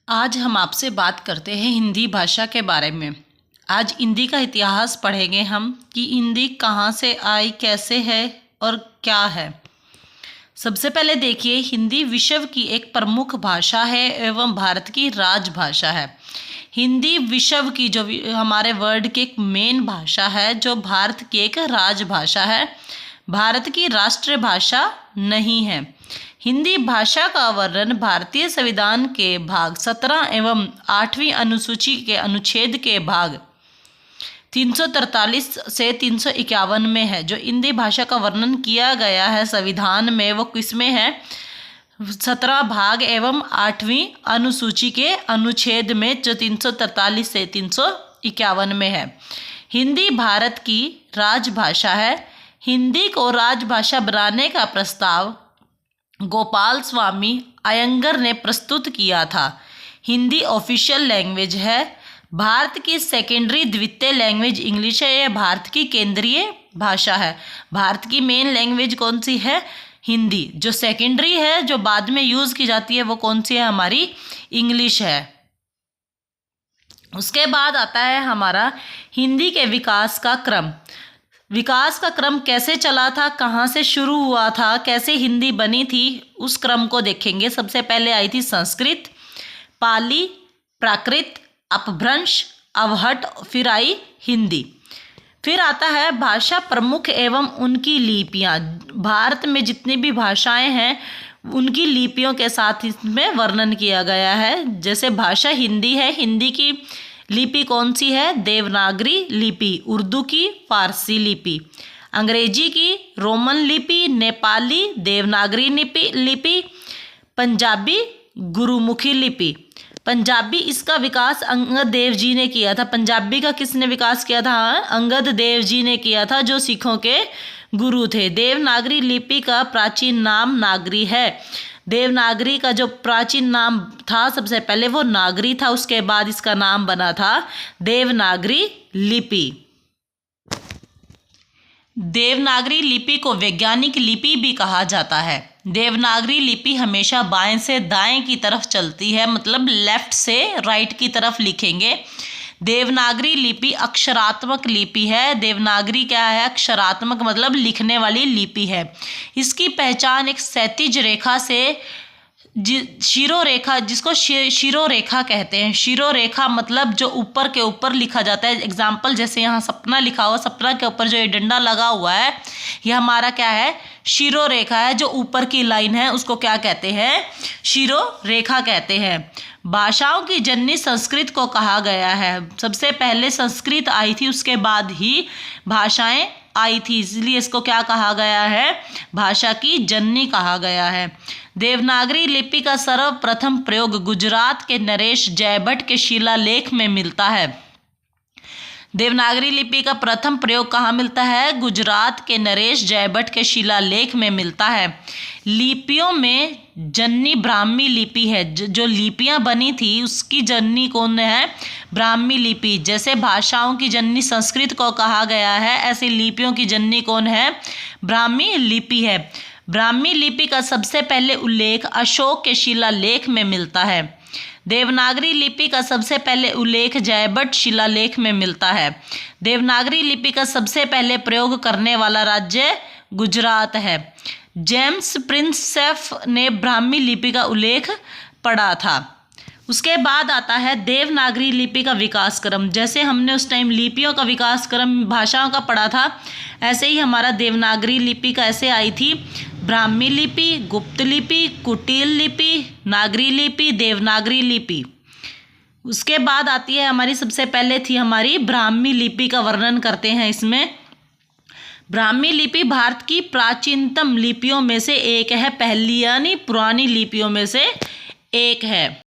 आज हम आपसे बात करते हैं हिंदी भाषा के बारे में। आज हिंदी का इतिहास पढ़ेंगे हम कि हिंदी कहाँ से आई, कैसे है और क्या है। सबसे पहले देखिए, हिंदी विश्व की एक प्रमुख भाषा है एवं भारत की राजभाषा है। हिंदी विश्व की जो हमारे वर्ल्ड की एक मेन भाषा है, जो भारत की एक राजभाषा है, भारत की राष्ट्रीय भाषा नहीं है। हिंदी भाषा का वर्णन भारतीय संविधान के भाग 17 एवं 8वीं अनुसूची के अनुच्छेद के भाग 343 से 351 में है। जो हिंदी भाषा का वर्णन किया गया है संविधान में, वो किसमें है? 17 भाग एवं 8वीं अनुसूची के अनुच्छेद में, जो 343 से 351 में है। हिंदी भारत की राजभाषा है। हिंदी को राजभाषा बनाने का प्रस्ताव गोपाल स्वामी अयंगर ने प्रस्तुत किया था। हिंदी ऑफिशियल लैंग्वेज है। भारत की सेकेंडरी द्वितीय लैंग्वेज इंग्लिश है। यह भारत की केंद्रीय भाषा है। भारत की मेन लैंग्वेज कौन सी है? हिंदी। जो सेकेंडरी है, जो बाद में यूज़ की जाती है, वो कौन सी है? हमारी इंग्लिश है। उसके बाद आता है हमारा हिंदी के विकास का क्रम। विकास का क्रम कैसे चला था, कहाँ से शुरू हुआ था, कैसे हिंदी बनी थी, उस क्रम को देखेंगे। सबसे पहले आई थी संस्कृत, पाली, प्राकृत, अपभ्रंश, अवहट, फिर आई हिंदी। फिर आता है भाषा प्रमुख एवं उनकी लिपियाँ। भारत में जितनी भी भाषाएं हैं, उनकी लिपियों के साथ इसमें वर्णन किया गया है। जैसे भाषा हिंदी है, हिंदी की लिपि कौन सी है? देवनागरी लिपि। उर्दू की फारसी लिपि। अंग्रेजी की रोमन लिपि। नेपाली देवनागरी लिपि। पंजाबी गुरुमुखी लिपि। पंजाबी, इसका विकास अंगद देव जी ने किया था। पंजाबी का किसने विकास किया था? अंगद देव जी ने किया था, जो सिखों के गुरु थे। देवनागरी लिपि का प्राचीन नाम नागरी है। देवनागरी का जो प्राचीन नाम था, सबसे पहले वो नागरी था, उसके बाद इसका नाम बना था देवनागरी लिपि। देवनागरी लिपि को वैज्ञानिक लिपि भी कहा जाता है। देवनागरी लिपि हमेशा बाएं से दाएं की तरफ चलती है, मतलब लेफ्ट से राइट की तरफ लिखेंगे। देवनागरी लिपि अक्षरात्मक लिपि है। देवनागरी क्या है? अक्षरात्मक, मतलब लिखने वाली लिपि है। इसकी पहचान एक क्षैतिज रेखा से शिरोरेखा, जिसको शिरोरेखा कहते हैं। शिरोरेखा मतलब जो ऊपर के ऊपर लिखा जाता है। एग्जाम्पल, जैसे यहाँ सपना लिखा हुआ, सपना के ऊपर जो ये डंडा लगा हुआ है, ये हमारा क्या है? शिरोरेखा है। जो ऊपर की लाइन है, उसको क्या कहते हैं? शिरोरेखा कहते हैं। भाषाओं की जननी संस्कृत को कहा गया है। सबसे पहले संस्कृत आई थी, उसके बाद ही भाषाएं आई थी, इसलिए इसको क्या कहा गया है? भाषा की जननी कहा गया है। देवनागरी लिपि का सर्वप्रथम प्रयोग गुजरात के नरेश जयभट्ट के शिलालेख में मिलता है। देवनागरी लिपि का प्रथम प्रयोग कहाँ मिलता है? गुजरात के नरेश जयभट्ट के शिलालेख में मिलता है। लिपियों में जननी ब्राह्मी लिपि है। जो लिपियाँ बनी थी, उसकी जननी कौन है? ब्राह्मी लिपि। जैसे भाषाओं की जननी संस्कृत को कहा गया है, ऐसी लिपियों की जननी कौन है? ब्राह्मी लिपि है। ब्राह्मी लिपि का सबसे पहले उल्लेख अशोक के शिलालेख में मिलता है। देवनागरी लिपि का सबसे पहले उल्लेख जयभट्ट शिलालेख में मिलता है। देवनागरी लिपि का सबसे पहले प्रयोग करने वाला राज्य गुजरात है। जेम्स प्रिंसेप ने ब्राह्मी लिपि का उल्लेख पढ़ा था। उसके बाद आता है देवनागरी लिपि का विकास क्रम। जैसे हमने उस टाइम लिपियों का विकास क्रम भाषाओं का पढ़ा था, ऐसे ही हमारा देवनागरी लिपि का ऐसे आई थी: ब्राह्मी लिपि, गुप्त लिपि, कुटिल लिपि, नागरी लिपि, देवनागरी लिपि। उसके बाद आती है हमारी, सबसे पहले थी हमारी ब्राह्मी लिपि का वर्णन करते हैं इसमें। ब्राह्मी लिपि भारत की प्राचीनतम लिपियों में से एक है। पहली यानी पुरानी लिपियों में से एक है।